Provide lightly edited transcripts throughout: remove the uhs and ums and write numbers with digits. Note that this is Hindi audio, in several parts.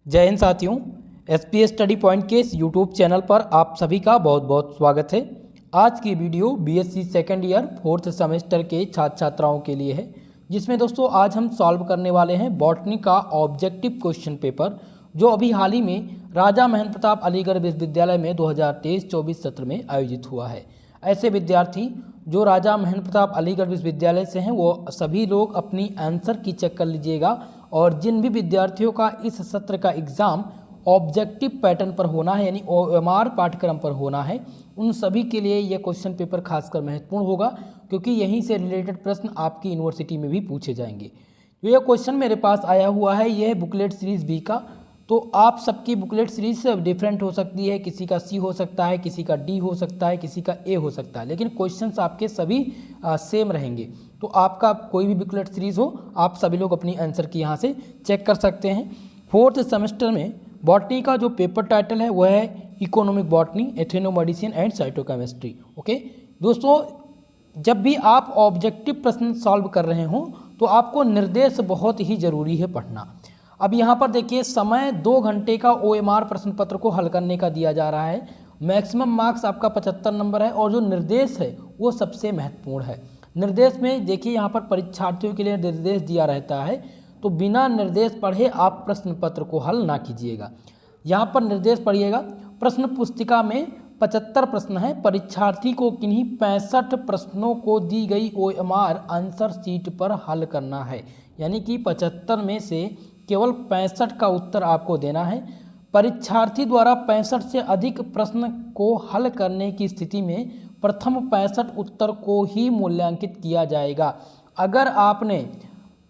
जय हिंद साथियों, एसपीएस स्टडी पॉइंट के इस यूट्यूब चैनल पर आप सभी का बहुत बहुत स्वागत है। आज की video BSc second year fourth semester के छात्र छात्राओं के लिए है, जिसमें दोस्तों आज हम सॉल्व करने वाले हैं बॉटनी का ऑब्जेक्टिव क्वेश्चन पेपर, जो अभी हाल ही में राजा महेंद्र प्रताप अलीगढ़ विश्वविद्यालय में 2023-24 सत्र में आयोजित हुआ है। ऐसे विद्यार्थी जो राजा महेंद्र प्रताप अलीगढ़ विश्वविद्यालय से हैं वो सभी लोग अपनी आंसर की चेक कर लीजिएगा, और जिन भी विद्यार्थियों का इस सत्र का एग्ज़ाम ऑब्जेक्टिव पैटर्न पर होना है यानी OMR पाठ्यक्रम पर होना है, उन सभी के लिए यह क्वेश्चन पेपर खासकर महत्वपूर्ण होगा, क्योंकि यहीं से रिलेटेड प्रश्न आपकी यूनिवर्सिटी में भी पूछे जाएंगे। तो यह क्वेश्चन मेरे पास आया हुआ है, यह है बुकलेट सीरीज़ बी का। तो आप सबकी बुकलेट सीरीज डिफरेंट हो सकती है, किसी का सी हो सकता है, किसी का डी हो सकता है, किसी का ए हो सकता है, लेकिन क्वेश्चंस आपके सभी सेम रहेंगे। तो आपका कोई भी बुकलेट सीरीज हो, आप सभी लोग अपनी आंसर की यहाँ से चेक कर सकते हैं। फोर्थ सेमेस्टर में बॉटनी का जो पेपर टाइटल है वह है इकोनॉमिक बॉटनी, एथेनोमेडिसिन एंड साइटोकेमिस्ट्री। ओके दोस्तों, जब भी आप ऑब्जेक्टिव प्रश्न सॉल्व कर रहे हों तो आपको निर्देश बहुत ही ज़रूरी है पढ़ना। अब यहाँ पर देखिए, समय 2 घंटे का OMR प्रश्न पत्र को हल करने का दिया जा रहा है। मैक्सिमम मार्क्स आपका 75 नंबर है, और जो निर्देश है वो सबसे महत्वपूर्ण है। निर्देश में देखिए, यहाँ पर परीक्षार्थियों के लिए निर्देश दिया रहता है, तो बिना निर्देश पढ़े आप प्रश्न पत्र को हल ना कीजिएगा। यहाँ पर निर्देश पढ़िएगा। प्रश्न पुस्तिका में 75 प्रश्न हैं। परीक्षार्थी को किन्हीं 65 प्रश्नों को दी गई OMR आंसर शीट पर हल करना है, यानी कि 75 में से केवल 65 का उत्तर आपको देना है। परीक्षार्थी द्वारा 65 से अधिक प्रश्न को हल करने की स्थिति में प्रथम 65 उत्तर को ही मूल्यांकित किया जाएगा। अगर आपने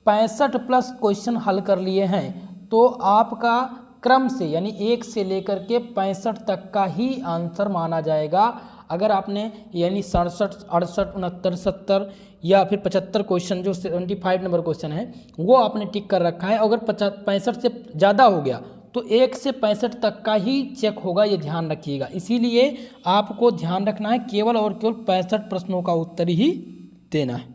65 प्लस क्वेश्चन हल कर लिए हैं तो आपका क्रम से यानी 1 से लेकर के 65 तक का ही आंसर माना जाएगा। अगर आपने यानी 67, 68, 69, 70 या फिर 75 क्वेश्चन, जो 75 नंबर क्वेश्चन है वो आपने टिक कर रखा है, अगर 65 से ज़्यादा हो गया तो 1 से 65 तक का ही चेक होगा, ये ध्यान रखिएगा। इसीलिए आपको ध्यान रखना है केवल और केवल 65 प्रश्नों का उत्तर ही देना है।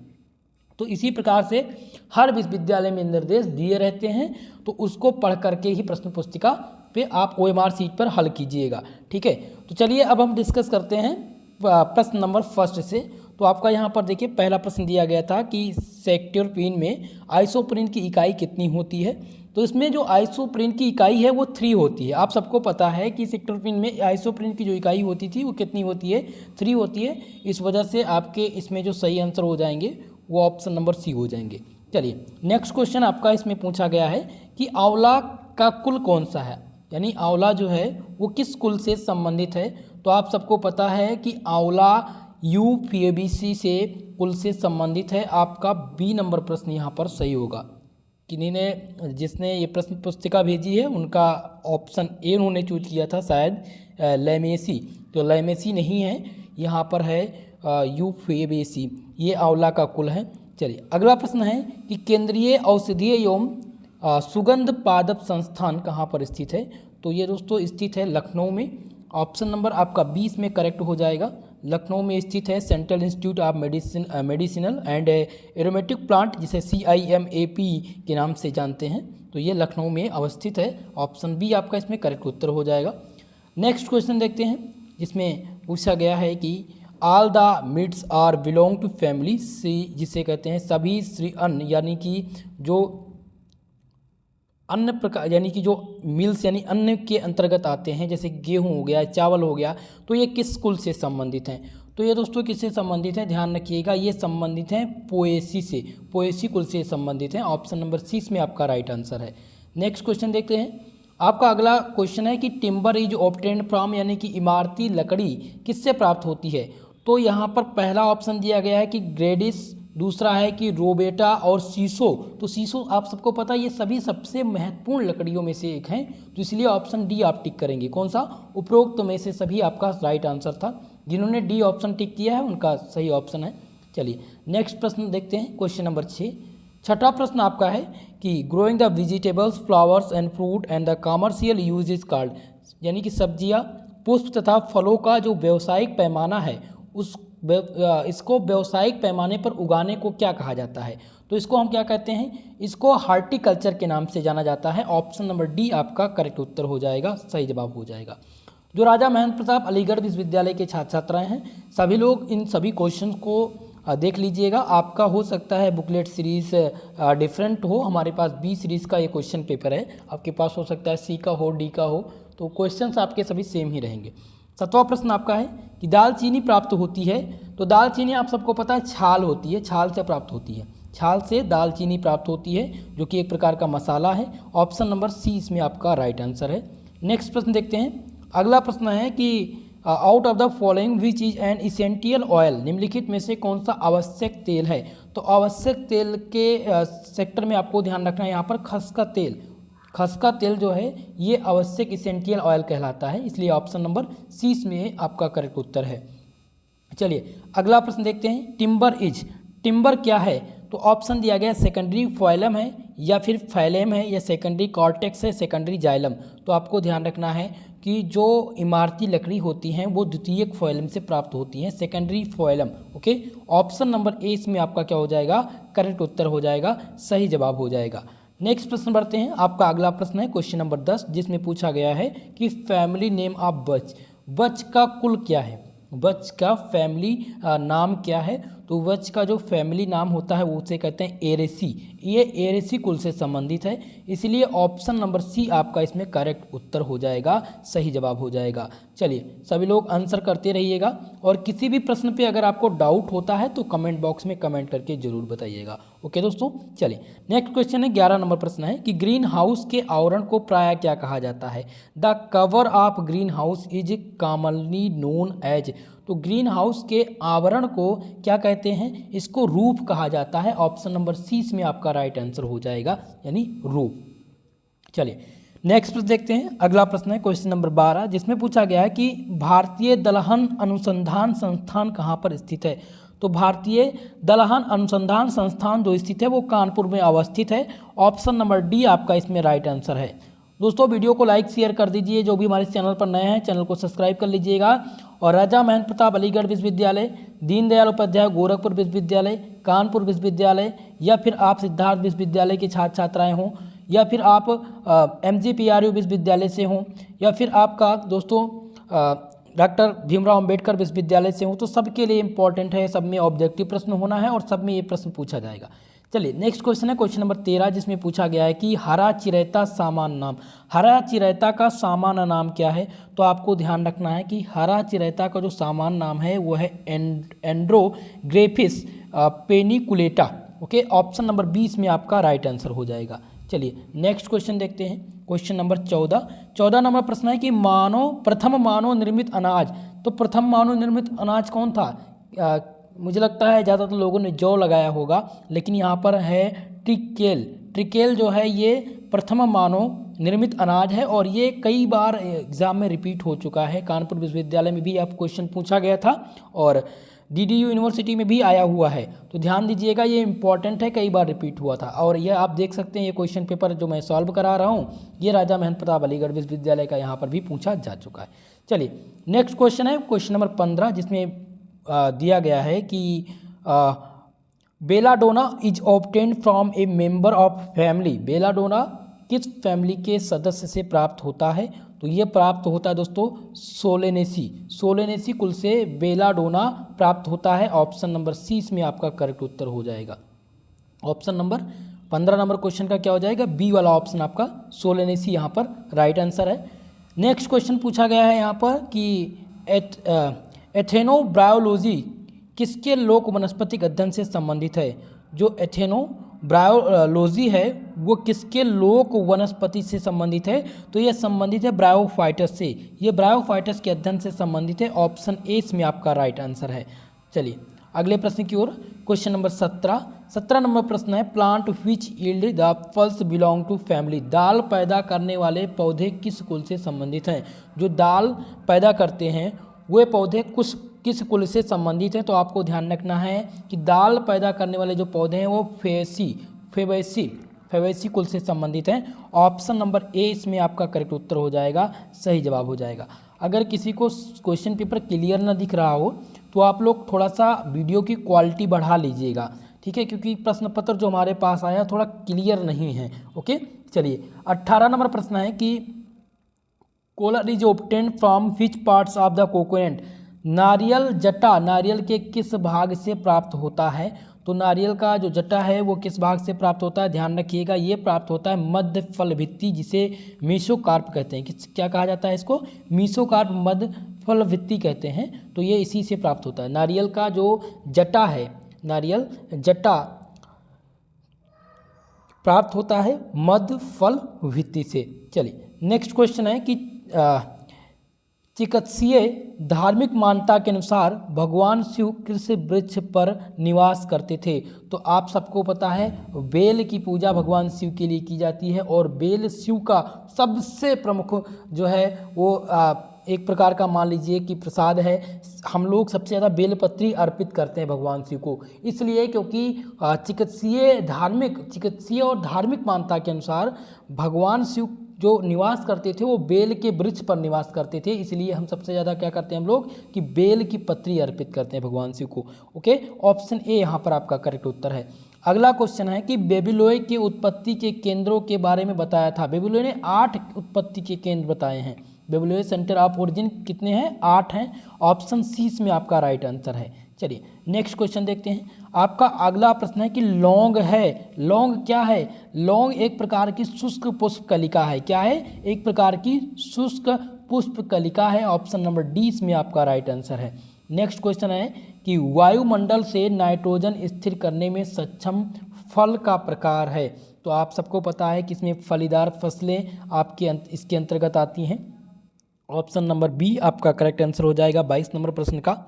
तो इसी प्रकार से हर विश्वविद्यालय में निर्देश दिए रहते हैं, तो उसको पढ़ करके ही प्रश्न पुस्तिका पे आप OMR सीट पर हल कीजिएगा। ठीक है, तो चलिए अब हम डिस्कस करते हैं प्रश्न नंबर फर्स्ट से। तो आपका यहाँ पर देखिए, पहला प्रश्न दिया गया था कि सेक्टोप्रीन में आइसोप्रीन की इकाई कितनी होती है। तो इसमें जो आइसोप्रीन की इकाई है वो 3 होती है। आप सबको पता है कि सेक्टोप्रीन में आइसोप्रीन की जो इकाई होती थी वो कितनी होती है, 3 होती है। इस वजह से आपके इसमें जो सही आंसर हो जाएंगे वो ऑप्शन नंबर सी हो जाएंगे। चलिए नेक्स्ट क्वेश्चन आपका इसमें पूछा गया है कि आंवला का कुल कौन सा है, यानी आंवला जो है वो किस कुल से संबंधित है। तो आप सबको पता है कि आंवला यूफेबेसी से कुल से संबंधित है। आपका बी नंबर प्रश्न यहाँ पर सही होगा। किन्हीं ने, जिसने ये प्रश्न पुस्तिका भेजी है उनका ऑप्शन ए उन्होंने चूज किया था शायद लैमेसी, तो लैमेसी नहीं है, यहाँ पर है यूफेबेसी। ये आंवला का कुल है। चलिए अगला प्रश्न है कि केंद्रीय औषधीय एवं सुगंध पादप संस्थान कहाँ पर स्थित है। तो ये दोस्तों स्थित है लखनऊ में। ऑप्शन नंबर आपका 20 में करेक्ट हो जाएगा। लखनऊ में स्थित है central institute of medicinal and aromatic plant, जिसे CIMAP के नाम से जानते हैं। तो ये लखनऊ में अवस्थित है। ऑप्शन बी आपका इसमें करेक्ट उत्तर हो जाएगा। नेक्स्ट क्वेश्चन देखते हैं, जिसमें पूछा गया है कि all the meats are belong to family C, जिसे कहते हैं सभी श्री अन्न, यानी कि जो अन्न प्रकार यानी कि जो मिल्स यानी अन्न के अंतर्गत आते हैं, जैसे गेहूं हो गया, चावल हो गया, तो ये किस कुल से संबंधित हैं। तो ये दोस्तों किससे संबंधित हैं, ध्यान रखिएगा, ये संबंधित हैं पोएसी से, पोएसी कुल से संबंधित हैं। ऑप्शन नंबर सी में आपका राइट आंसर है। नेक्स्ट क्वेश्चन देखते हैं। आपका अगला क्वेश्चन है कि टिम्बर इज ऑब्टेन्ड फ्रॉम, यानी कि इमारती लकड़ी किससे प्राप्त होती है। तो यहाँ पर पहला ऑप्शन दिया गया है कि ग्रेडिस, दूसरा है कि रोबेटा और सीसो। तो सीसो आप सबको पता है ये सभी सबसे महत्वपूर्ण लकड़ियों में से एक हैं, तो इसलिए ऑप्शन डी आप टिक करेंगे। कौन सा, उपरोक्त में से सभी आपका राइट आंसर था। जिन्होंने डी ऑप्शन टिक किया है उनका सही ऑप्शन है। चलिए नेक्स्ट प्रश्न देखते हैं, क्वेश्चन नंबर 6। छठा प्रश्न आपका है कि growing the vegetables, flowers and fruit and the commercial use is called, यानी कि सब्जियां, पुष्प तथा फलों का जो व्यावसायिक पैमाना है इसको व्यावसायिक पैमाने पर उगाने को क्या कहा जाता है। तो इसको हम क्या कहते हैं, इसको हार्टिकल्चर के नाम से जाना जाता है। ऑप्शन नंबर डी आपका करेक्ट उत्तर हो जाएगा, सही जवाब हो जाएगा। जो राजा महेंद्र प्रताप अलीगढ़ विश्वविद्यालय के छात्र छात्राएं हैं, सभी लोग इन सभी क्वेश्चन को देख लीजिएगा। आपका हो सकता है बुकलेट सीरीज डिफरेंट हो, हमारे पास बी सीरीज का ये क्वेश्चन पेपर है, आपके पास हो सकता है सी का हो, डी का हो, तो क्वेश्चंस आपके सभी सेम ही रहेंगे। 7वां प्रश्न आपका है कि दालचीनी प्राप्त होती है, तो दालचीनी आप सबको पता है छाल होती है, छाल से प्राप्त होती है, छाल से दालचीनी प्राप्त होती है जो कि एक प्रकार का मसाला है। ऑप्शन नंबर सी इसमें आपका राइट आंसर है। नेक्स्ट प्रश्न देखते हैं। अगला प्रश्न है कि out of the following which is an essential oil, निम्नलिखित में से कौन सा आवश्यक तेल है। तो आवश्यक तेल के सेक्टर में आपको ध्यान रखना है, यहाँ पर खसका तेल, खसका तेल जो है ये आवश्यक इसेंशियल ऑयल कहलाता है, इसलिए ऑप्शन नंबर सी इसमें आपका करेक्ट उत्तर है। चलिए अगला प्रश्न देखते हैं। टिम्बर इज, टिम्बर क्या है, तो ऑप्शन दिया गया सेकेंडरी फाइलम है या फिर फाइलेम है या सेकेंडरी कॉर्टेक्स है, सेकेंडरी जाइलम। तो आपको ध्यान रखना है कि जो इमारती लकड़ी होती हैं वो द्वितीयक फाइलम से प्राप्त होती हैं, secondary phylum. Okay, option number A इसमें आपका क्या हो जाएगा, करेक्ट उत्तर हो जाएगा, सही जवाब हो जाएगा। नेक्स्ट प्रश्न बढ़ते हैं। आपका अगला प्रश्न है क्वेश्चन नंबर 10, जिसमें पूछा गया है कि फैमिली नेम ऑफ बच, बच का कुल क्या है, बच का फैमिली नाम क्या है। तो बच का जो फैमिली नाम होता है वो उसे कहते हैं एरेसी, ये एरेसी कुल से संबंधित है, इसलिए ऑप्शन नंबर सी आपका इसमें करेक्ट उत्तर हो जाएगा, सही जवाब हो जाएगा। चलिए सभी लोग आंसर करते रहिएगा और किसी भी प्रश्न पे अगर आपको डाउट होता है तो कमेंट बॉक्स में कमेंट करके जरूर बताइएगा। ओके दोस्तों, चलिए नेक्स्ट क्वेश्चन है 11 नंबर प्रश्न है कि ग्रीन हाउस के आवरण को प्रायः क्या कहा जाता है। The cover of green house is commonly known as, तो ग्रीन हाउस के आवरण को क्या कहते हैं, इसको रूफ कहा जाता है। ऑप्शन नंबर सी इसमें आपका राइट आंसर हो जाएगा, यानी रूफ। चलिए नेक्स्ट प्रश्न देखते हैं। अगला प्रश्न है क्वेश्चन नंबर 12, जिसमें पूछा गया है कि भारतीय दलहन अनुसंधान संस्थान कहाँ पर स्थित है। तो भारतीय दलहन अनुसंधान संस्थान जो स्थित है वो कानपुर में अवस्थित है। ऑप्शन नंबर डी आपका इसमें राइट आंसर है। दोस्तों वीडियो को लाइक शेयर कर दीजिए, जो भी हमारे चैनल पर नए हैं चैनल को सब्सक्राइब कर लीजिएगा। और राजा महेंद्र प्रताप अलीगढ़ विश्वविद्यालय, दीनदयाल उपाध्याय गोरखपुर विश्वविद्यालय, कानपुर विश्वविद्यालय, या फिर आप सिद्धार्थ विश्वविद्यालय के छात्र छात्राएँ हों, या फिर आप MGPRU विश्वविद्यालय से हों, या फिर आपका दोस्तों डॉक्टर भीमराव अंबेडकर विश्वविद्यालय से हों, तो सबके लिए इंपॉर्टेंट है, सब में ऑब्जेक्टिव प्रश्न होना है और सब में ये प्रश्न पूछा जाएगा। चलिए नेक्स्ट क्वेश्चन है क्वेश्चन नंबर 13, जिसमें पूछा गया है कि हरा चिरैता सामान्य नाम, हरा चिरैता का सामान्य नाम क्या है। तो आपको ध्यान रखना है कि हरा चिरैता का जो सामान्य नाम है वो है एंड्रोग्रेफिस पेनिकुलेटा। ओके, ऑप्शन नंबर 20 में आपका राइट आंसर हो जाएगा। चलिए नेक्स्ट क्वेश्चन देखते हैं क्वेश्चन नंबर 14 नंबर प्रश्न है कि प्रथम मानव निर्मित अनाज, तो प्रथम मानव निर्मित अनाज कौन था। मुझे लगता है ज़्यादातर लोगों ने जौ लगाया होगा, लेकिन यहाँ पर है ट्रिकेल। ट्रिकेल जो है ये प्रथम मानव निर्मित अनाज है और ये कई बार एग्जाम में रिपीट हो चुका है। कानपुर विश्वविद्यालय में भी आप क्वेश्चन पूछा गया था और DDU यूनिवर्सिटी में भी आया हुआ है, तो ध्यान दीजिएगा, ये इंपॉर्टेंट है, कई बार रिपीट हुआ था। और ये आप देख सकते हैं ये क्वेश्चन पेपर जो मैं सॉल्व करा रहा हूँ, ये राजा महेंद्र प्रताप अलीगढ़ विश्वविद्यालय का यहाँ पर भी पूछा जा चुका है। चलिए नेक्स्ट क्वेश्चन है क्वेश्चन नंबर 15, जिसमें दिया गया है कि belladonna is obtained from A member of family, belladonna किस फैमिली के सदस्य से प्राप्त होता है। तो ये प्राप्त होता है दोस्तों सोलेनेसी, सोलेनेसी कुल से बेलाडोना प्राप्त होता है। ऑप्शन नंबर सी इसमें आपका करेक्ट उत्तर हो जाएगा। ऑप्शन नंबर 15 नंबर क्वेश्चन का क्या हो जाएगा, बी वाला ऑप्शन आपका सोलेनेसी यहाँ पर राइट आंसर है। नेक्स्ट क्वेश्चन पूछा गया है यहाँ पर कि एथेनोब्रायोलॉजी किसके लोक वनस्पतिक अध्ययन से संबंधित है। जो एथेनोब्रायोलॉजी है वो किसके लोक वनस्पति से संबंधित है। तो ये संबंधित है ब्रायोफाइटस से, ये ब्रायोफाइटस के अध्ययन से संबंधित है। ऑप्शन ए इसमें आपका राइट आंसर है। चलिए अगले प्रश्न की ओर, क्वेश्चन नंबर 17 नंबर प्रश्न है plant which yield the pulses belong to family, दाल पैदा करने वाले पौधे किस कुल से संबंधित हैं। जो दाल पैदा करते हैं वे पौधे किस कुल से संबंधित हैं। तो आपको ध्यान रखना है कि दाल पैदा करने वाले जो पौधे हैं वो फेबेसी कुल से संबंधित हैं। ऑप्शन नंबर ए इसमें आपका करेक्ट उत्तर हो जाएगा, सही जवाब हो जाएगा। अगर किसी को क्वेश्चन पेपर क्लियर ना दिख रहा हो तो आप लोग थोड़ा सा वीडियो की क्वालिटी बढ़ा लीजिएगा, ठीक है, क्योंकि प्रश्न पत्र जो हमारे पास आया थोड़ा क्लियर नहीं है। ओके, चलिए 18 नंबर प्रश्न है कि coir is obtained from which parts of the coconut. नारियल जटा नारियल के किस भाग से प्राप्त होता है। तो नारियल का जो जटा है वो किस भाग से प्राप्त होता है, ध्यान रखिएगा, ये प्राप्त होता है मध्य फल भित्ति, जिसे मीसोकार्प कहते हैं। क्या कहा जाता है इसको, मीसोकार्प मध्य फल भित्ति कहते हैं। तो ये इसी से प्राप्त होता है। नारियल का जो जटा है, नारियल जटा प्राप्त होता है मध्य फल भित्ति से। चलिए नेक्स्ट क्वेश्चन है कि चिकित्सीय धार्मिक मान्यता के अनुसार भगवान शिव किस वृक्ष पर निवास करते थे। तो आप सबको पता है बेल की पूजा भगवान शिव के लिए की जाती है, और बेल शिव का सबसे प्रमुख जो है वो एक प्रकार का मान लीजिए कि प्रसाद है। हम लोग सबसे ज़्यादा बेलपत्री अर्पित करते हैं भगवान शिव को, इसलिए क्योंकि चिकित्सीय और धार्मिक मान्यता के अनुसार भगवान शिव जो निवास करते थे वो बेल के वृक्ष पर निवास करते थे, इसलिए हम सबसे ज़्यादा क्या करते हैं हम लोग कि बेल की पत्री अर्पित करते हैं भगवान शिव को। ओके, ऑप्शन ए यहाँ पर आपका करेक्ट उत्तर है। अगला क्वेश्चन है कि बेबीलोय के उत्पत्ति के केंद्रों के बारे में बताया था। बेबीलोय ने 8 उत्पत्ति के केंद्र बताए हैं। बेबीलोय सेंटर ऑफ ओरिजिन कितने हैं, 8 हैं। ऑप्शन सी इसमें आपका राइट आंसर है। चलिए नेक्स्ट क्वेश्चन देखते हैं। आपका अगला प्रश्न है कि लौंग है, लौंग क्या है। लौंग एक प्रकार की शुष्क पुष्प कलिका है। क्या है, एक प्रकार की शुष्क पुष्प कलिका है। ऑप्शन नंबर डी इसमें आपका राइट आंसर है। नेक्स्ट क्वेश्चन है कि वायुमंडल से नाइट्रोजन स्थिर करने में सक्षम फल का प्रकार है। तो आप सबको पता है कि इसमें फलीदार फसलें आपके इसके अंतर्गत आती हैं। ऑप्शन नंबर बी आपका करेक्ट आंसर हो जाएगा 22 नंबर प्रश्न का।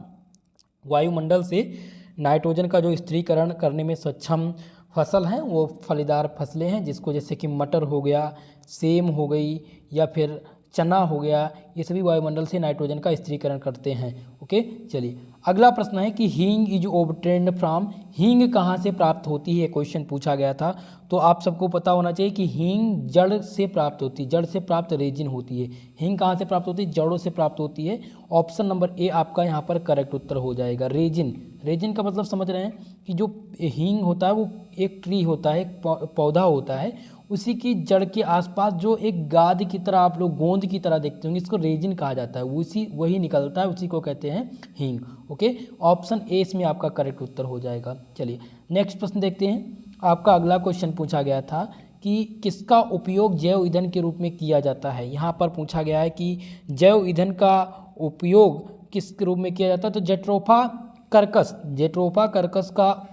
वायुमंडल से नाइट्रोजन का जो स्थिरीकरण करने में सक्षम फसल हैं वो फलीदार फसलें हैं, जिसको जैसे कि मटर हो गया, सेम हो गई, या फिर चना हो गया, ये सभी वायुमंडल से नाइट्रोजन का स्थिरीकरण करते हैं। ओके, चलिए अगला प्रश्न है कि हींग इज ऑब्टेन्ड फ्रॉम। हींग कहाँ से प्राप्त होती है, क्वेश्चन पूछा गया था। तो आप सबको पता होना चाहिए कि हींग जड़ से प्राप्त होती है, जड़ से प्राप्त रेजिन होती है। हींग कहाँ से प्राप्त होती है, जड़ों से प्राप्त होती है। ऑप्शन नंबर ए आपका यहाँ पर करेक्ट उत्तर हो जाएगा, रेजिन। रेजिन का मतलब समझ रहे हैं कि जो हींग होता है वो एक ट्री होता है, एक पौधा होता है, उसी की जड़ के आसपास जो एक गाद की तरह आप लोग गोंद की तरह देखते होंगे, इसको रेजिन कहा जाता है। वही निकलता है, उसी को कहते हैं हींग। ओके, ऑप्शन ए इसमें आपका करेक्ट उत्तर हो जाएगा। चलिए नेक्स्ट प्रश्न देखते हैं। आपका अगला क्वेश्चन पूछा गया था कि किसका उपयोग जैव ईंधन के रूप में किया जाता है। यहाँ पर पूछा गया है कि जैव ईंधन का उपयोग किस रूप में किया जाता है। तो जेट्रोफा कर्कस का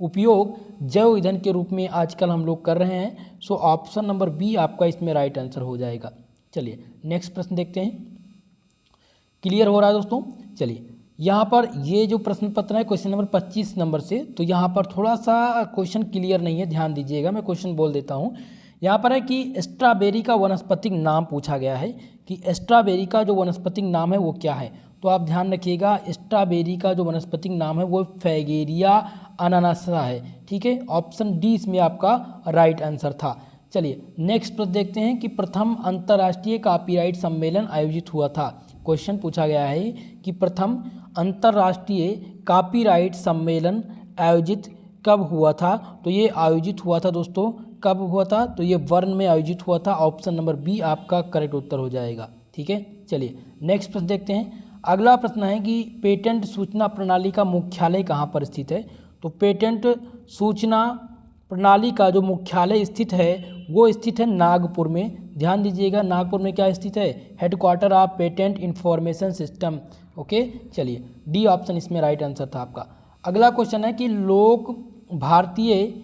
उपयोग जैव ईंधन के रूप में आजकल हम लोग कर रहे हैं। सो ऑप्शन नंबर बी आपका इसमें राइट आंसर हो जाएगा। चलिए नेक्स्ट प्रश्न देखते हैं। क्लियर हो रहा है दोस्तों। चलिए यहाँ पर ये जो प्रश्न पत्र है क्वेश्चन नंबर 25 नंबर से, तो यहाँ पर थोड़ा सा क्वेश्चन क्लियर नहीं है, ध्यान दीजिएगा, मैं क्वेश्चन बोल देता हूँ। यहाँ पर है कि स्ट्रॉबेरी का वनस्पतिक नाम पूछा गया है कि स्ट्रॉबेरी का जो वनस्पतिक नाम है वो क्या है। तो आप ध्यान रखिएगा, स्ट्रॉबेरी का जो वनस्पतिक नाम है वो फ्रैगेरिया अनानासा है। ठीक है, ऑप्शन डी इसमें आपका राइट आंसर था। चलिए नेक्स्ट प्रश्न देखते हैं कि प्रथम अंतर्राष्ट्रीय कॉपीराइट सम्मेलन आयोजित हुआ था। क्वेश्चन पूछा गया है कि प्रथम अंतर्राष्ट्रीय कॉपीराइट सम्मेलन आयोजित कब हुआ था। तो ये आयोजित हुआ था दोस्तों, कब हुआ था, तो ये बर्न में आयोजित हुआ था। ऑप्शन नंबर बी आपका करेक्ट उत्तर हो जाएगा। ठीक है, चलिए नेक्स्ट प्रश्न देखते हैं। अगला प्रश्न है कि पेटेंट सूचना प्रणाली का मुख्यालय कहाँ पर स्थित है। तो पेटेंट सूचना प्रणाली का जो मुख्यालय स्थित है वो स्थित है नागपुर में। ध्यान दीजिएगा, नागपुर में क्या स्थित है, headquarter of patent information system. Okay, चलिए डी ऑप्शन इसमें राइट आंसर था आपका। अगला क्वेश्चन है कि भारतीय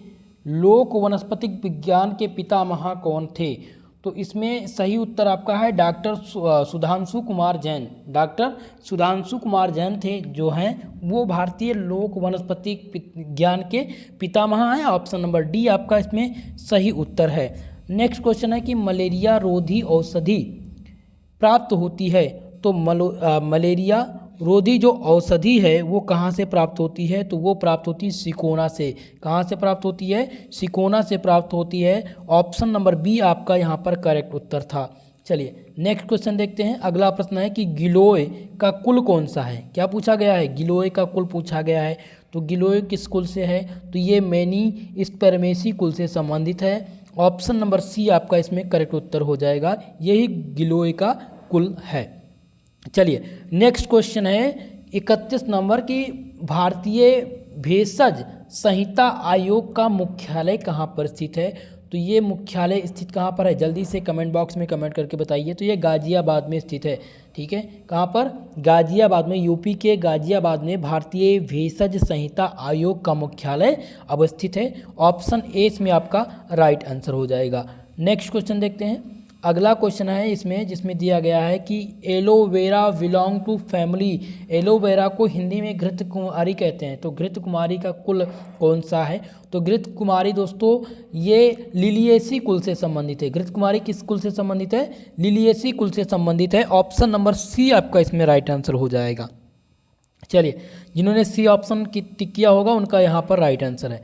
लोक वनस्पतिक विज्ञान के पितामह कौन थे। तो इसमें सही उत्तर आपका है डॉक्टर सुधांशु कुमार जैन। डॉक्टर सुधांशु कुमार जैन थे जो हैं वो भारतीय लोक वनस्पतिक विज्ञान के पितामह हैं। ऑप्शन नंबर डी आपका इसमें सही उत्तर है। नेक्स्ट क्वेश्चन है कि मलेरिया रोधी औषधि प्राप्त होती है। तो मलेरिया रोधी जो औषधि है वो कहाँ से प्राप्त होती है। तो वो प्राप्त होती है सिकोना से। कहाँ से प्राप्त होती है, सिकोना से प्राप्त होती है। ऑप्शन नंबर बी आपका यहाँ पर करेक्ट उत्तर था। चलिए नेक्स्ट क्वेश्चन देखते हैं। अगला प्रश्न है कि गिलोय का कुल कौन सा है। क्या पूछा गया है, गिलोय का कुल पूछा गया है। तो गिलोय किस कुल से है, तो ये मेनी स्पर्मेसी कुल से संबंधित है। ऑप्शन नंबर सी आपका इसमें करेक्ट उत्तर हो जाएगा, यही गिलोय का कुल है। चलिए नेक्स्ट क्वेश्चन है 31 नंबर की, भारतीय भेषज संहिता आयोग का मुख्यालय कहाँ पर स्थित है। तो ये मुख्यालय स्थित कहाँ पर है, जल्दी से कमेंट बॉक्स में कमेंट करके बताइए। तो ये गाजियाबाद में स्थित है। ठीक है, कहाँ पर, गाजियाबाद में, यूपी के गाजियाबाद में भारतीय भेषज संहिता आयोग का मुख्यालय अवस्थित है। ऑप्शन ए इसमें आपका राइट आंसर हो जाएगा। नेक्स्ट क्वेश्चन देखते हैं। अगला क्वेश्चन है इसमें, जिसमें दिया गया है कि aloe vera belong to family, aloe vera को हिंदी में घृत कुमारी कहते हैं। तो घृत कुमारी का कुल कौन सा है। तो घृत कुमारी दोस्तों ये लिलिएसी कुल से संबंधित है। घृत कुमारी किस कुल से संबंधित है, लिलिएसी कुल से संबंधित है। ऑप्शन नंबर सी आपका इसमें राइट आंसर हो जाएगा। चलिए जिन्होंने सी ऑप्शन की टिक किया होगा उनका यहाँ पर राइट आंसर है।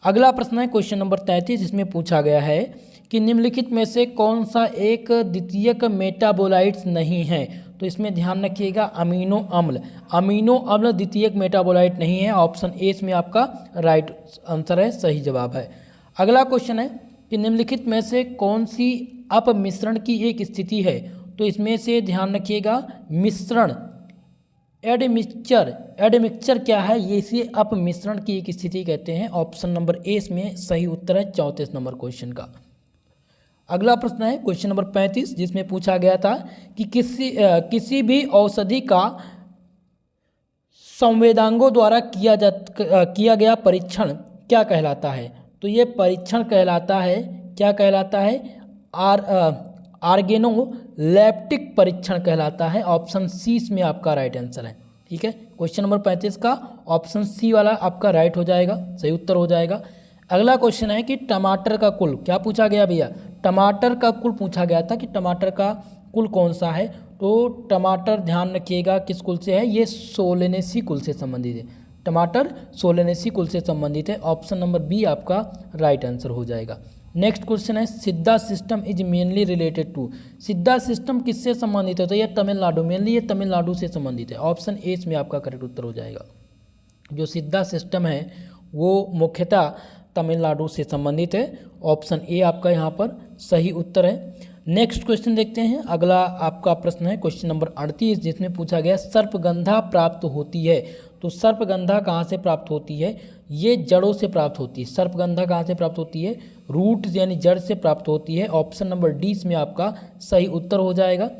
अगला प्रश्न है क्वेश्चन नंबर 33, जिसमें पूछा गया है कि निम्नलिखित में से कौन सा एक द्वितीयक मेटाबोलाइट्स नहीं है। तो इसमें ध्यान रखिएगा, अमीनो अम्ल, अमीनो अम्ल द्वितीयक मेटाबोलाइट नहीं है। ऑप्शन ए इसमें आपका राइट आंसर है, सही जवाब है। अगला क्वेश्चन है कि निम्नलिखित में से कौन सी अपमिश्रण की एक स्थिति है। तो इसमें से ध्यान रखिएगा, मिश्रण, एडमिक्सचर, एडमिक्सचर क्या है, ये इसे अपमिश्रण की एक स्थिति कहते हैं। ऑप्शन नंबर ए इसमें सही उत्तर है 34 नंबर क्वेश्चन का। अगला प्रश्न है क्वेश्चन नंबर 35, जिसमें पूछा गया था कि किसी भी औषधि का संवेदांगों द्वारा किया गया परीक्षण क्या कहलाता है। तो ये परीक्षण कहलाता है, क्या कहलाता है, ऑर्गेनोलेप्टिक परीक्षण कहलाता है। ऑप्शन सी इसमें आपका राइट आंसर है। ठीक है, क्वेश्चन नंबर 35 का ऑप्शन सी वाला आपका राइट हो जाएगा, सही उत्तर हो जाएगा। अगला क्वेश्चन है कि टमाटर का कुल, क्या पूछा गया भैया, टमाटर का कुल पूछा गया था कि टमाटर का कुल कौन सा है। तो टमाटर ध्यान रखिएगा किस कुल से है, ये सोलेनेसी कुल से संबंधित है। टमाटर सोलेनेसी कुल से संबंधित है। ऑप्शन नंबर बी आपका राइट आंसर हो जाएगा। नेक्स्ट क्वेश्चन है Siddha system is mainly related to, Siddha system किससे संबंधित है। तो ये तमिलनाडु, मेनली ये तमिलनाडु से संबंधित है। ऑप्शन ए इसमें आपका करेक्ट उत्तर हो जाएगा। जो सिद्धा सिस्टम है वो मुख्यतः तमिलनाडु से संबंधित है। ऑप्शन ए आपका यहाँ पर सही उत्तर है। नेक्स्ट क्वेश्चन देखते हैं। अगला आपका प्रश्न है क्वेश्चन नंबर 38, जिसमें पूछा गया सर्पगंधा प्राप्त होती है। तो सर्पगंधा कहाँ से प्राप्त होती है, ये जड़ों से प्राप्त होती है। सर्पगंधा कहाँ से प्राप्त होती है, रूट यानी जड़ से प्राप्त होती है। ऑप्शन नंबर डी इसमें आपका सही उत्तर हो जाएगा।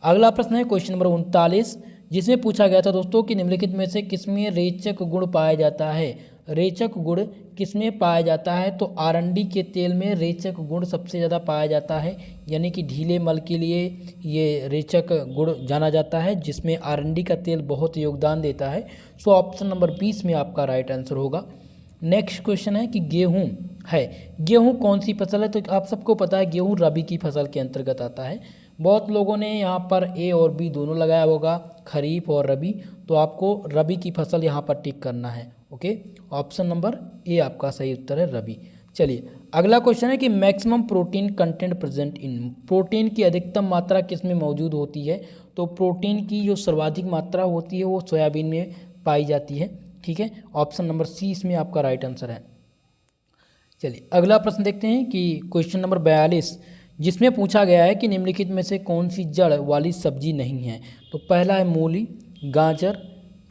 अगला प्रश्न है क्वेश्चन नंबर 39, जिसमें पूछा गया था दोस्तों कि निम्नलिखित में से किसमें रेचक गुण पाया जाता है। रेचक गुण किसमें पाया जाता है। तो आरंडी के तेल में रेचक गुण सबसे ज़्यादा पाया जाता है, यानी कि ढीले मल के लिए ये रेचक गुण जाना जाता है, जिसमें आरंडी का तेल बहुत योगदान देता है। सो ऑप्शन नंबर 20 में आपका राइट आंसर होगा। नेक्स्ट क्वेश्चन है कि गेहूँ है, गेहूँ कौन सी फसल है। तो आप सबको पता है गेहूँ रबी की फसल के अंतर्गत आता है। बहुत लोगों ने यहाँ पर ए और बी दोनों लगाया होगा, खरीफ और रबी। तो आपको रबी की फसल यहाँ पर टिक करना है। ओके, ऑप्शन नंबर ए आपका सही उत्तर है, रबी। चलिए अगला क्वेश्चन है कि maximum protein content present in, protein की अधिकतम मात्रा किस में मौजूद होती है। तो प्रोटीन की जो सर्वाधिक मात्रा होती है वो सोयाबीन में पाई जाती है। ठीक है, ऑप्शन नंबर सी इसमें आपका राइट आंसर है। चलिए अगला प्रश्न देखते हैं कि क्वेश्चन नंबर 42, जिसमें पूछा गया है कि निम्नलिखित में से कौन सी जड़ वाली सब्जी नहीं है। तो पहला है मूली, गाजर,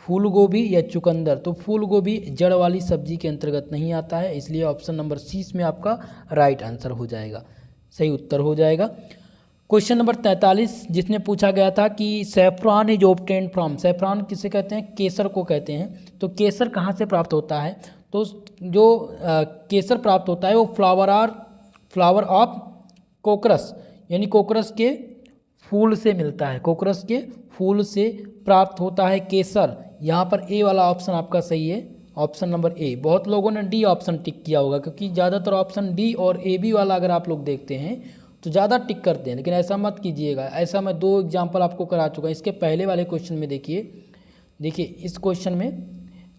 फूल गोभी या चुकंदर। तो फूल गोभी जड़ वाली सब्जी के अंतर्गत नहीं आता है, इसलिए ऑप्शन नंबर सी इसमें आपका राइट आंसर हो जाएगा, सही उत्तर हो जाएगा। क्वेश्चन नंबर 43, जिसमें पूछा गया था कि saffron is obtained from, saffron किसे कहते हैं, केसर को कहते हैं। तो केसर कहाँ से प्राप्त होता है। तो जो केसर प्राप्त होता है वो फ्लावर ऑफ कोकरस, यानी कोकरस के फूल से मिलता है, कोकरस के फूल से प्राप्त होता है केसर। यहाँ पर ए वाला ऑप्शन आपका सही है, ऑप्शन नंबर ए। बहुत लोगों ने डी ऑप्शन टिक किया होगा, क्योंकि ज़्यादातर ऑप्शन डी और ए बी वाला अगर आप लोग देखते हैं तो ज़्यादा टिक करते हैं, लेकिन ऐसा मत कीजिएगा। ऐसा मैं 2 एग्जाम्पल आपको करा चुका। इसके पहले वाले क्वेश्चन में देखिए इस क्वेश्चन में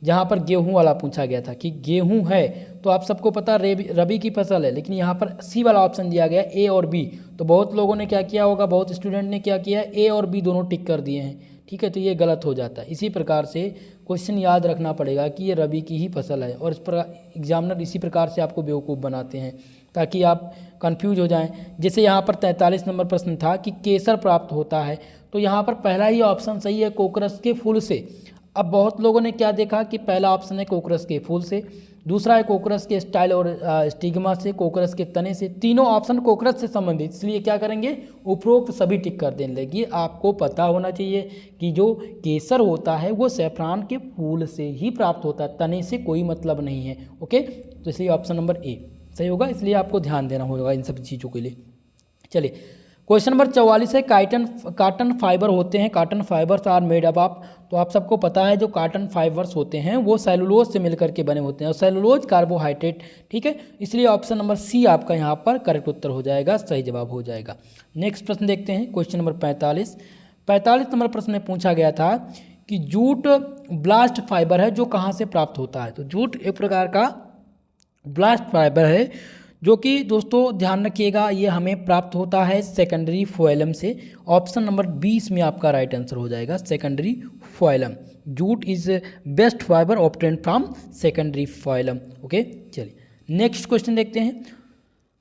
जहाँ पर गेहूं वाला पूछा गया था कि गेहूं है तो आप सबको पता रबी की फसल है, लेकिन यहाँ पर सी वाला ऑप्शन दिया गया ए और बी। तो बहुत लोगों ने क्या किया होगा, बहुत स्टूडेंट ने क्या किया, ए और बी दोनों टिक कर दिए हैं। ठीक है, तो ये गलत हो जाता है। इसी प्रकार से क्वेश्चन याद रखना पड़ेगा कि ये रबी की ही फसल है, और इस प्रकार एग्जामिनर इसी प्रकार से आपको बेवकूफ़ बनाते हैं ताकि आप कंफ्यूज हो जाएं। जैसे यहाँ पर 43 नंबर प्रश्न था कि केसर प्राप्त होता है, तो यहाँ पर पहला ही ऑप्शन सही है, कोकरस के फूल से। अब बहुत लोगों ने क्या देखा कि पहला ऑप्शन है कोकरस के फूल से, दूसरा है कोकरस के स्टाइल और स्टिग्मा से, कोकरस के तने से। तीनों ऑप्शन कोकरस से संबंधित, इसलिए क्या करेंगे, उपरोक्त सभी टिक कर देने लगी। आपको पता होना चाहिए कि जो केसर होता है वो सैफरान के फूल से ही प्राप्त होता है, तने से कोई मतलब नहीं है। ओके, तो इसलिए ऑप्शन नंबर ए सही होगा, इसलिए आपको ध्यान देना होगा इन सब चीज़ों के लिए। चलिए क्वेश्चन नंबर 44 है, काटन फाइबर होते हैं, cotton fibres are made up of. तो आप सबको पता है जो काटन फाइबर्स होते हैं वो सेलुलोज से मिलकर के बने होते हैं, और सेलुलोज कार्बोहाइड्रेट। ठीक है, इसलिए ऑप्शन नंबर सी आपका यहाँ पर करेक्ट उत्तर हो जाएगा, सही जवाब हो जाएगा। नेक्स्ट प्रश्न देखते हैं, क्वेश्चन नंबर 45 नंबर प्रश्न में पूछा गया था कि जूट ब्लास्ट फाइबर है जो कहाँ से प्राप्त होता है। तो जूट एक प्रकार का ब्लास्ट फाइबर है जो कि दोस्तों ध्यान रखिएगा ये हमें प्राप्त होता है सेकेंडरी फोइलम से। ऑप्शन नंबर 20 में आपका राइट आंसर हो जाएगा, secondary phloem. Jute is bast fibre obtained from secondary phloem. Okay, चलिए नेक्स्ट क्वेश्चन देखते हैं।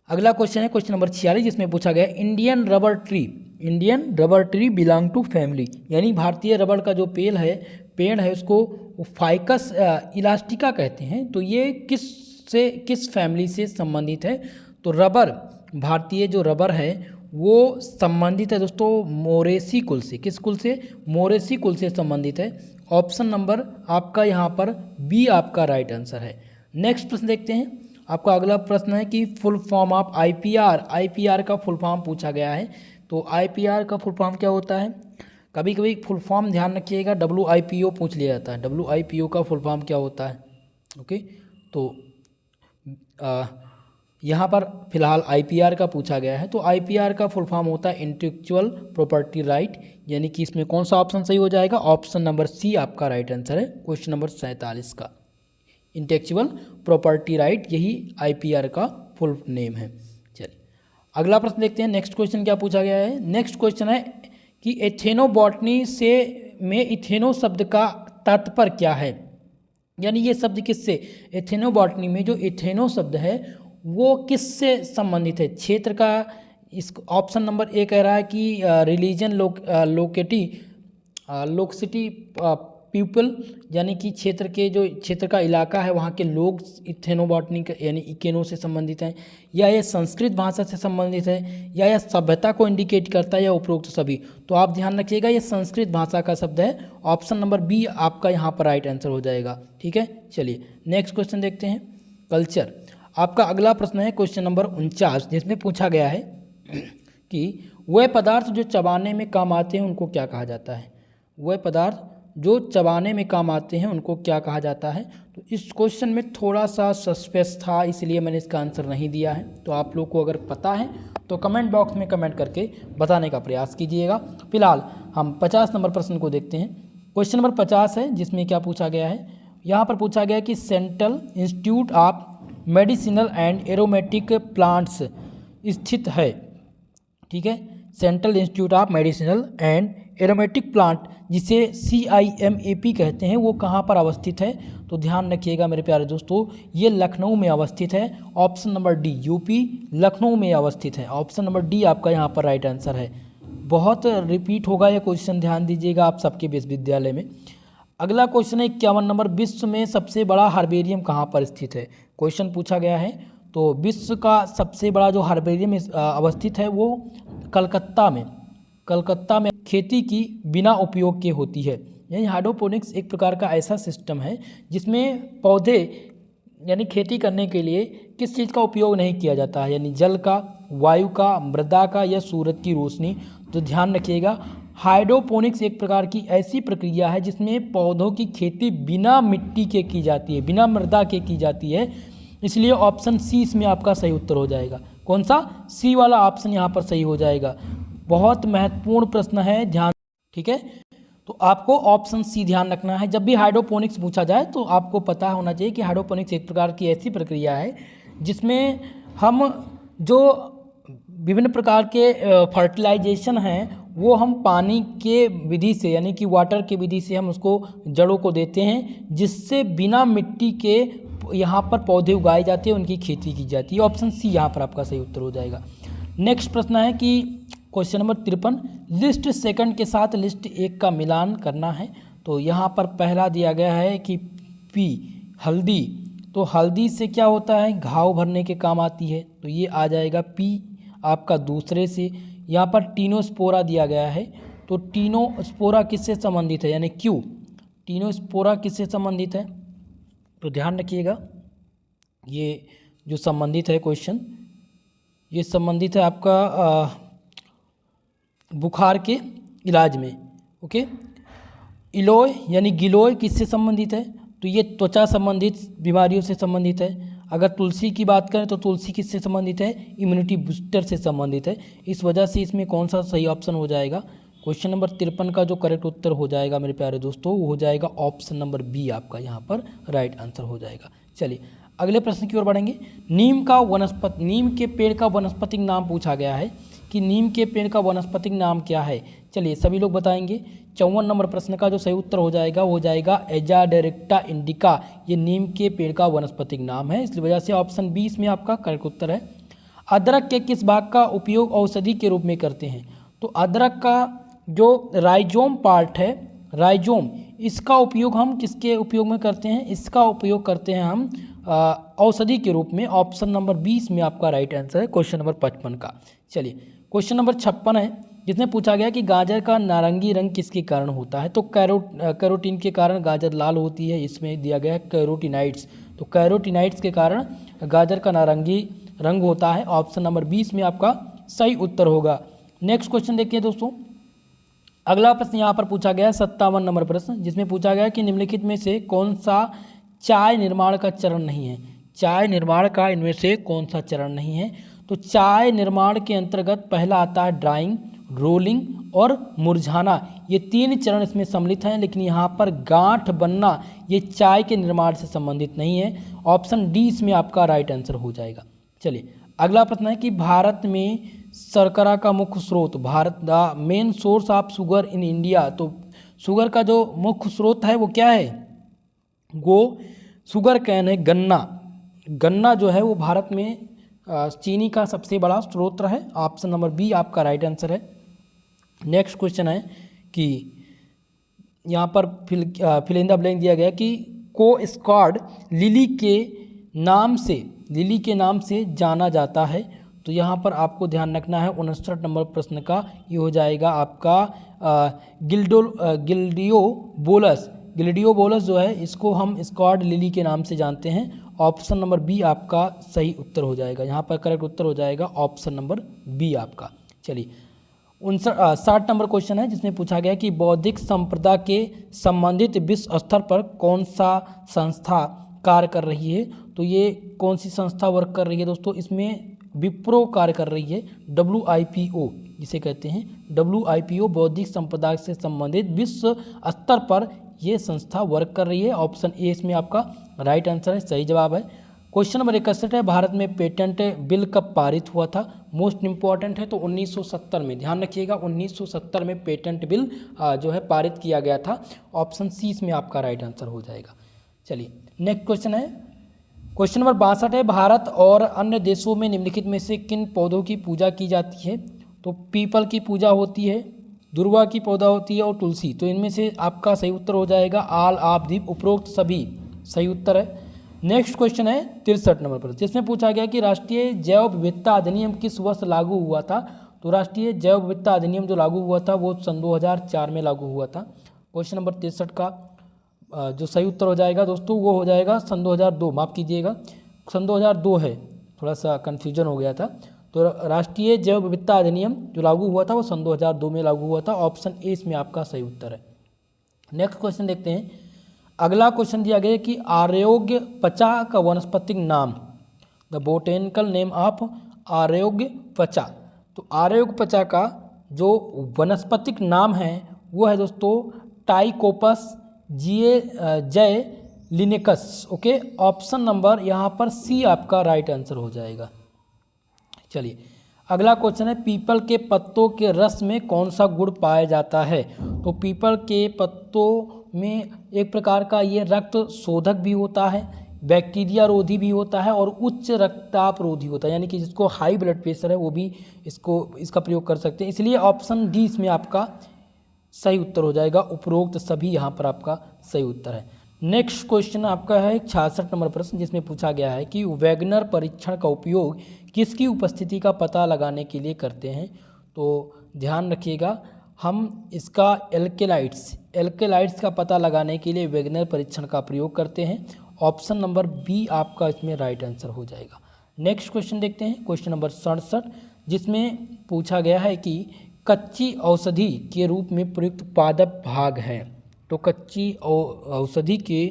अगला क्वेश्चन है क्वेश्चन नंबर 46, जिसमें पूछा गया Indian rubber tree belong to family, यानी भारतीय रबड़ का जो पेड़ है उसको फाइकस इलास्टिका कहते हैं। तो ये किस फैमिली से संबंधित है। तो रबर, भारतीय जो रबर है वो संबंधित है दोस्तों मोरेसी कुल से। किस कुल से, मोरेसी कुल से संबंधित है। ऑप्शन नंबर आपका यहाँ पर बी आपका राइट आंसर है। नेक्स्ट प्रश्न देखते हैं। आपका अगला प्रश्न है कि फुल फॉर्म ऑफ आईपीआर का फुल फॉर्म पूछा गया है। तो आईपीआर का फुल फॉर्म क्या होता है, कभी कभी फुल फॉर्म ध्यान रखिएगा WIPO पूछ लिया जाता है। WIPO का फुल फॉर्म क्या होता है। ओके, तो यहाँ पर फिलहाल आईपीआर का पूछा गया है। तो आईपीआर का फुल फॉर्म होता है इंटेलेक्चुअल प्रॉपर्टी राइट, यानी कि इसमें कौन सा ऑप्शन सही हो जाएगा, ऑप्शन नंबर सी आपका राइट आंसर है क्वेश्चन नंबर 47 का। इंटेलेक्चुअल प्रॉपर्टी राइट यही आईपीआर का फुल नेम है। चलिए अगला प्रश्न देखते हैं। नेक्स्ट क्वेश्चन क्या पूछा गया है। नेक्स्ट क्वेश्चन है कि एथेनोबॉटनी में इथेनो शब्द का तात्पर्य क्या है, यानी ये शब्द किससे, एथेनोबॉटनी में जो इथेनो शब्द है वो किससे संबंधित है, क्षेत्र का। इस ऑप्शन नंबर ए कह रहा है कि रिलीजन लोकसिटी पीपल, यानी कि क्षेत्र का इलाका है वहाँ के लोग इथेनोबॉटनी यानी इकेनो से संबंधित हैं, या यह संस्कृत भाषा से संबंधित है, या यह सभ्यता को इंडिकेट करता है, या उपरोक्त सभी। तो आप ध्यान रखिएगा ये संस्कृत भाषा का शब्द है। ऑप्शन नंबर बी आपका यहाँ पर राइट आंसर हो जाएगा। ठीक है, चलिए नेक्स्ट क्वेश्चन देखते हैं। कल्चर, आपका अगला प्रश्न है क्वेश्चन नंबर 49, जिसमें पूछा गया है कि वह पदार्थ जो चबाने में काम आते हैं उनको क्या कहा जाता है। वह पदार्थ जो चबाने में काम आते हैं उनको क्या कहा जाता है। तो इस क्वेश्चन में थोड़ा सा सस्पेंस था, इसलिए मैंने इसका आंसर नहीं दिया है। तो आप लोग को अगर पता है तो कमेंट बॉक्स में कमेंट करके बताने का प्रयास कीजिएगा। फिलहाल हम 50 नंबर प्रश्न को देखते हैं। क्वेश्चन नंबर 50 है, जिसमें क्या पूछा गया है। यहाँ पर पूछा गया कि central institute of medicinal and aromatic plants स्थित है। ठीक है, central institute of medicinal and aromatic plant, जिसे CIMAP कहते हैं, वो कहाँ पर अवस्थित है। तो ध्यान रखिएगा मेरे प्यारे दोस्तों, ये लखनऊ में अवस्थित है। Option number D, UP Lucknow में अवस्थित है। ऑप्शन नंबर डी आपका यहाँ पर राइट आंसर है। बहुत रिपीट होगा ये क्वेश्चन, ध्यान दीजिएगा आप सबके विश्वविद्यालय में। अगला क्वेश्चन है 51 नंबर, विश्व में सबसे बड़ा हर्बेरियम कहाँ पर स्थित है। क्वेश्चन पूछा गया है। तो विश्व का सबसे बड़ा जो हर्बेरियम अवस्थित है वो कलकत्ता में खेती की बिना उपयोग के होती है। यानी हाइड्रोपोनिक्स एक प्रकार का ऐसा सिस्टम है जिसमें पौधे यानी खेती करने के लिए किस चीज़ का उपयोग नहीं किया जाता है, यानी जल का, वायु का, मृदा का या सूरज की रोशनी। तो ध्यान रखिएगा हाइड्रोपोनिक्स एक प्रकार की ऐसी प्रक्रिया है जिसमें पौधों की खेती बिना मिट्टी के की जाती है, बिना मृदा के की जाती है। इसलिए ऑप्शन सी इसमें आपका सही उत्तर हो जाएगा। कौन सा, सी वाला ऑप्शन यहाँ पर सही हो जाएगा। बहुत महत्वपूर्ण प्रश्न है, ध्यान। ठीक है, तो आपको ऑप्शन सी ध्यान रखना है। जब भी हाइड्रोपोनिक्स पूछा जाए तो आपको पता होना चाहिए कि हाइड्रोपोनिक्स एक प्रकार की ऐसी प्रक्रिया है जिसमें हम जो विभिन्न प्रकार के फर्टिलाइजेशन हैं वो हम पानी के विधि से यानी कि वाटर के विधि से हम उसको जड़ों को देते हैं, जिससे बिना मिट्टी के यहाँ पर पौधे उगाए जाते हैं, उनकी खेती की जाती है। ऑप्शन सी यहाँ पर आपका सही उत्तर हो जाएगा। नेक्स्ट प्रश्न है कि क्वेश्चन नंबर 53, लिस्ट सेकंड के साथ लिस्ट 1 का मिलान करना है। तो यहाँ पर पहला दिया गया है कि पी हल्दी, तो हल्दी से क्या होता है, घाव भरने के काम आती है, तो ये आ जाएगा पी आपका दूसरे से। यहाँ पर टीनोस्पोरा दिया गया है, तो टीनोस्पोरा किससे संबंधित है यानी क्यू, टीनोस्पोरा किससे संबंधित है, तो ध्यान रखिएगा ये जो संबंधित है क्वेश्चन, ये संबंधित है आपका बुखार के इलाज में। ओके, इलोय यानी गिलोय किससे संबंधित है, तो ये त्वचा संबंधित बीमारियों से संबंधित है। अगर तुलसी की बात करें तो तुलसी किससे संबंधित है, इम्यूनिटी बूस्टर से संबंधित है। इस वजह से इसमें कौन सा सही ऑप्शन हो जाएगा, क्वेश्चन नंबर 53 का जो करेक्ट उत्तर हो जाएगा मेरे प्यारे दोस्तों वो हो जाएगा ऑप्शन नंबर बी, आपका यहाँ पर राइट आंसर हो जाएगा। चलिए अगले प्रश्न की ओर बढ़ेंगे। नीम के पेड़ का वनस्पतिक नाम पूछा गया है कि नीम के पेड़ का वनस्पतिक नाम क्या है। चलिए सभी लोग बताएंगे। 54 नंबर प्रश्न का जो सही उत्तर हो जाएगा वो हो जाएगा एजाडिरेक्टा इंडिका, ये नीम के पेड़ का वनस्पतिक नाम है। इस वजह से ऑप्शन 20 में आपका करेक्ट उत्तर है। अदरक के किस भाग का उपयोग औषधि के रूप में करते हैं, तो अदरक का जो राइजोम पार्ट है, राइजोम, इसका उपयोग हम किसके उपयोग में करते हैं, इसका उपयोग करते हैं हम औषधि के रूप में। ऑप्शन नंबर 20 में आपका राइट आंसर है क्वेश्चन नंबर 55 का। चलिए क्वेश्चन नंबर 56 है जिसमें पूछा गया कि गाजर का नारंगी रंग किसके कारण होता है, तो कैरोटीन के कारण गाजर लाल होती है। इसमें दिया गया है कैरोटीनाइड्स, तो कैरोटीनाइड्स के कारण गाजर का नारंगी रंग होता है। ऑप्शन नंबर 20 में आपका सही उत्तर होगा। नेक्स्ट क्वेश्चन देखिए दोस्तों, अगला प्रश्न यहाँ पर पूछा गया है 57 नंबर प्रश्न, जिसमें पूछा गया कि निम्नलिखित में से कौन सा चाय निर्माण का चरण नहीं है। चाय निर्माण का इनमें से कौन सा चरण नहीं है, तो चाय निर्माण के अंतर्गत पहला आता है ड्राइंग, रोलिंग और मुरझाना, ये 3 चरण इसमें सम्मिलित हैं। लेकिन यहाँ पर गांठ बनना ये चाय के निर्माण से संबंधित नहीं है। ऑप्शन डी इसमें आपका राइट आंसर हो जाएगा। चलिए अगला प्रश्न है कि भारत में शर्करा का मुख्य स्रोत, Bharat the main source of sugar in India, तो शुगर का जो मुख्य स्रोत है वो क्या है, वो शुगर कैन है, गन्ना। गन्ना जो है वो भारत में चीनी का सबसे बड़ा स्रोत है। ऑप्शन नंबर बी आपका राइट आंसर है। नेक्स्ट क्वेश्चन है कि यहाँ पर फिल इन द ब्लैंक दिया गया कि को स्क्वाड लिली के नाम से जाना जाता है, तो यहाँ पर आपको ध्यान रखना है 59 नंबर प्रश्न का, ये हो जाएगा आपका गिल्डियो बोलस जो है इसको हम स्क्वाड लिली के नाम से जानते हैं। ऑप्शन नंबर बी आपका सही उत्तर हो जाएगा, यहाँ पर करेक्ट उत्तर हो जाएगा ऑप्शन नंबर बी आपका। चलिए 60 नंबर क्वेश्चन है जिसमें पूछा गया कि बौद्धिक संपदा के संबंधित विश्व स्तर पर कौन सा संस्था कार्य कर रही है, तो ये कौन सी संस्था वर्क कर रही है दोस्तों, इसमें विप्रो कार्य कर रही है। WIPO जिसे कहते हैं, WIPO बौद्धिक संपदा से संबंधित विश्व स्तर पर ये संस्था वर्क कर रही है। ऑप्शन ए इसमें आपका राइट आंसर है, सही जवाब है। क्वेश्चन नंबर 61 है, भारत में पेटेंट बिल कब पारित हुआ था, मोस्ट इंपॉर्टेंट है, तो 1970 में, ध्यान रखिएगा 1970 में पेटेंट बिल जो है पारित किया गया था। ऑप्शन सी इसमें आपका राइट आंसर हो जाएगा। चलिए नेक्स्ट क्वेश्चन है, क्वेश्चन नंबर 62 है, भारत और अन्य देशों में निम्नलिखित में से किन पौधों की पूजा की जाती है, तो पीपल की पूजा होती है, दुर्वा की पौधा होती है और तुलसी, तो इनमें से आपका सही उत्तर हो जाएगा आल आप दीप, उपरोक्त सभी सही उत्तर है। नेक्स्ट क्वेश्चन है 63 नंबर पर, जिसमें पूछा गया कि राष्ट्रीय जैव विविधता अधिनियम किस वर्ष लागू हुआ था, तो राष्ट्रीय जैव विविधता अधिनियम जो लागू हुआ था वो सन 2004 में लागू हुआ था। क्वेश्चन नंबर 63 का जो सही उत्तर हो जाएगा दोस्तों वो हो जाएगा सन 2002, माफ़ कीजिएगा सन 2002 है, थोड़ा सा कन्फ्यूजन हो गया था। तो राष्ट्रीय जैव विविधता अधिनियम जो लागू हुआ था वो सन 2002 में लागू हुआ था। ऑप्शन ए इसमें आपका सही उत्तर है। नेक्स्ट क्वेश्चन देखते हैं, अगला क्वेश्चन दिया गया कि आरोग्यपचा का वनस्पतिक नाम, द बोटेनिकल नेम ऑफ आरोग्यपचा, तो आरोग्यपचा का जो वनस्पतिक नाम है वो है दोस्तों टाइकोपस जय लिनिकस। ओके, ऑप्शन नंबर यहाँ पर सी आपका राइट आंसर हो जाएगा। चलिए अगला क्वेश्चन है, पीपल के पत्तों के रस में कौन सा गुण पाया जाता है? तो पीपल के पत्तों में एक प्रकार का ये रक्त शोधक भी होता है, बैक्टीरिया रोधी भी होता है और उच्च रक्तचाप रोधी होता है, यानी कि जिसको हाई ब्लड प्रेशर है वो भी इसका प्रयोग कर सकते हैं। इसलिए ऑप्शन डी इसमें आपका सही उत्तर हो जाएगा। उपरोक्त सभी यहाँ पर आपका सही उत्तर है। नेक्स्ट क्वेश्चन आपका है 66 नंबर प्रश्न, जिसमें पूछा गया है कि वैगनर परीक्षण का उपयोग किसकी उपस्थिति का पता लगाने के लिए करते हैं? तो ध्यान रखिएगा, हम इसका एल्केलाइट्स का पता लगाने के लिए वैगनर परीक्षण का प्रयोग करते हैं। ऑप्शन नंबर बी आपका इसमें राइट आंसर हो जाएगा। नेक्स्ट क्वेश्चन देखते हैं, क्वेश्चन नंबर 67, जिसमें पूछा गया है कि कच्ची औषधि के रूप में प्रयुक्त पादप भाग है। तो कच्ची औषधि के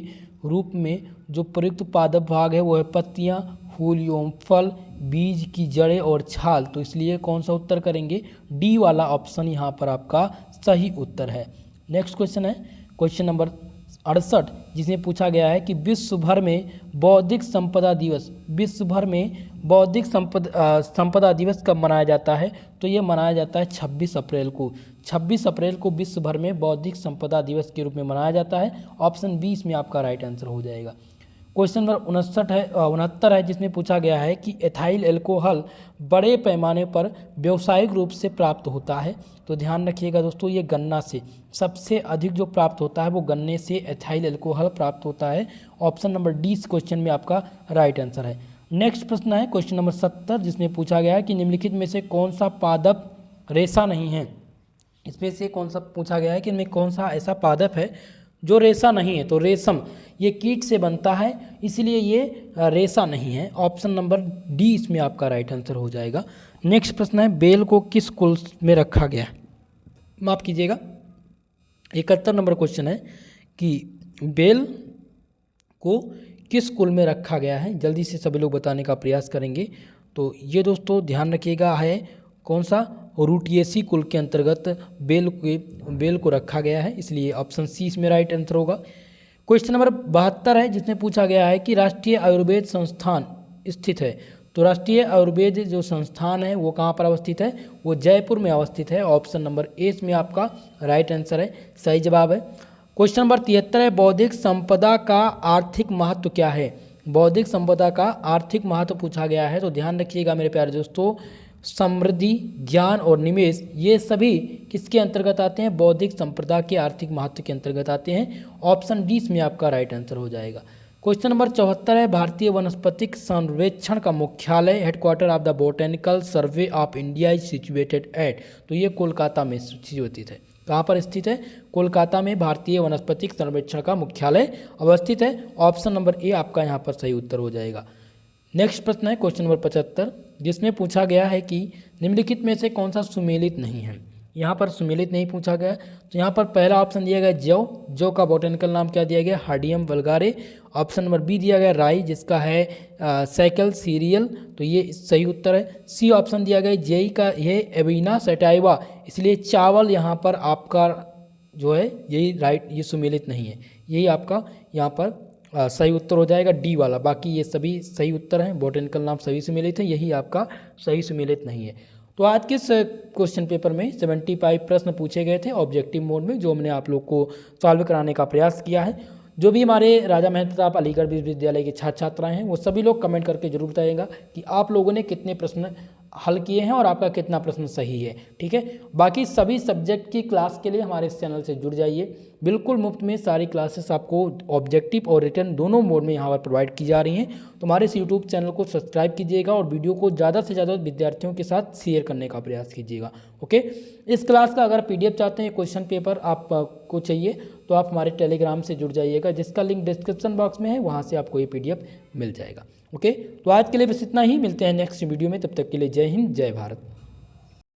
रूप में जो प्रयुक्त पादप भाग है वो है पत्तियां, फूल एवं फल, बीज की जड़ें और छाल। तो इसलिए कौन सा उत्तर करेंगे? डी वाला ऑप्शन यहाँ पर आपका सही उत्तर है। नेक्स्ट क्वेश्चन है क्वेश्चन नंबर 68, जिसमें पूछा गया है कि विश्व भर में बौद्धिक संपदा दिवस कब मनाया जाता है? तो ये मनाया जाता है 26 अप्रैल को। 26 अप्रैल को विश्व भर में बौद्धिक संपदा दिवस के रूप में मनाया जाता है। ऑप्शन बी इसमें आपका राइट आंसर हो जाएगा। क्वेश्चन नंबर 69 है, जिसमें पूछा गया है कि एथाइल अल्कोहल बड़े पैमाने पर व्यावसायिक रूप से प्राप्त होता है। तो ध्यान रखिएगा दोस्तों, ये गन्ना से सबसे अधिक जो प्राप्त होता है वो गन्ने से एथाइल अल्कोहल प्राप्त होता है। ऑप्शन नंबर डी इस क्वेश्चन में आपका राइट आंसर है। नेक्स्ट प्रश्न है क्वेश्चन नंबर 70, जिसमें पूछा गया है कि निम्नलिखित में से कौन सा पादप रेशा नहीं है? इसमें से कौन सा पूछा गया है कि इनमें कौन सा ऐसा पादप है जो रेशा नहीं है? तो रेशम ये कीट से बनता है, इसलिए ये रेशा नहीं है। ऑप्शन नंबर डी इसमें आपका राइट आंसर हो जाएगा। नेक्स्ट प्रश्न है, बेल को किस कुल में रखा गया? माफ़ कीजिएगा, 71 नंबर क्वेश्चन है कि बेल को किस कुल में रखा गया है? जल्दी से सभी लोग बताने का प्रयास करेंगे। तो ये दोस्तों ध्यान रखिएगा, है कौन सा? रूटिएसी कुल के अंतर्गत बेल को रखा गया है, इसलिए ऑप्शन सी इसमें राइट आंसर होगा। क्वेश्चन नंबर 72 है, जिसमें पूछा गया है कि राष्ट्रीय आयुर्वेद संस्थान स्थित है। तो राष्ट्रीय आयुर्वेद जो संस्थान है वो कहाँ पर अवस्थित है? वो जयपुर में अवस्थित है। ऑप्शन नंबर ए इसमें आपका राइट आंसर है, सही जवाब है। क्वेश्चन नंबर 73 है, बौद्धिक संपदा का आर्थिक महत्व क्या है? बौद्धिक संपदा का आर्थिक महत्व पूछा गया है। तो ध्यान रखिएगा मेरे प्यारे दोस्तों, समृद्धि, ज्ञान और निवेश ये सभी किसके अंतर्गत आते हैं? बौद्धिक संपदा के आर्थिक महत्व के अंतर्गत आते हैं। ऑप्शन डी इसमें आपका राइट आंसर हो जाएगा। क्वेश्चन नंबर 74 है, भारतीय वनस्पतिक सर्वेक्षण का मुख्यालय headquarter of the botanical survey of India is situated at. तो ये कोलकाता में स्थित है। कहाँ पर स्थित है? कोलकाता में भारतीय वनस्पतिक सर्वेक्षण का मुख्यालय अवस्थित है। ऑप्शन नंबर ए आपका यहाँ पर सही उत्तर हो जाएगा। नेक्स्ट प्रश्न है क्वेश्चन नंबर 75, जिसमें पूछा गया है कि निम्नलिखित में से कौन सा सुमेलित नहीं है? यहाँ पर सुमेलित नहीं पूछा गया, तो यहाँ पर पहला ऑप्शन दिया गया जौ का बोटेनिकल नाम क्या दिया गया? हार्डियम वल्गारे। ऑप्शन नंबर बी दिया गया राई, जिसका है साइकल सीरियल, तो ये सही उत्तर है। सी ऑप्शन दिया गया जेई का ये एविना सटाइवा, इसलिए चावल यहाँ पर आपका जो है यही राइट, ये सुमेलित नहीं है, यही आपका यहाँ पर सही उत्तर हो जाएगा डी वाला। बाकी ये सभी सही उत्तर हैं, बोटेनिकल नाम सभी सुमेलित है, यही आपका सही सुमेलित नहीं है। तो आज के इस क्वेश्चन पेपर में 75 प्रश्न पूछे गए थे ऑब्जेक्टिव मोड में, जो हमने आप लोग को सॉल्व कराने का प्रयास किया है। जो भी हमारे राजा महेंद्र प्रताप अलीगढ़ विश्वविद्यालय के छात्र छात्राएं हैं वो सभी लोग कमेंट करके जरूर बताइएगा कि आप लोगों ने कितने प्रश्न हल किए हैं और आपका कितना प्रश्न सही है। ठीक है, बाकी सभी सब्जेक्ट की क्लास के लिए हमारे इस चैनल से जुड़ जाइए। बिल्कुल मुफ्त में सारी क्लासेस आपको ऑब्जेक्टिव और रिटन दोनों मोड में यहाँ पर प्रोवाइड की जा रही हैं। तो हमारे इस यूट्यूब चैनल को सब्सक्राइब कीजिएगा और वीडियो को ज़्यादा से ज़्यादा विद्यार्थियों के साथ शेयर करने का प्रयास कीजिएगा। ओके, इस क्लास का अगर PDF चाहते हैं, क्वेश्चन पेपर आपको चाहिए, तो आप हमारे टेलीग्राम से जुड़ जाइएगा, जिसका लिंक डिस्क्रिप्शन बॉक्स में है, वहाँ से आपको ये PDF मिल जाएगा। ओके, तो आज के लिए बस इतना ही, मिलते हैं नेक्स्ट वीडियो में, तब तक के लिए जय हिंद जय भारत।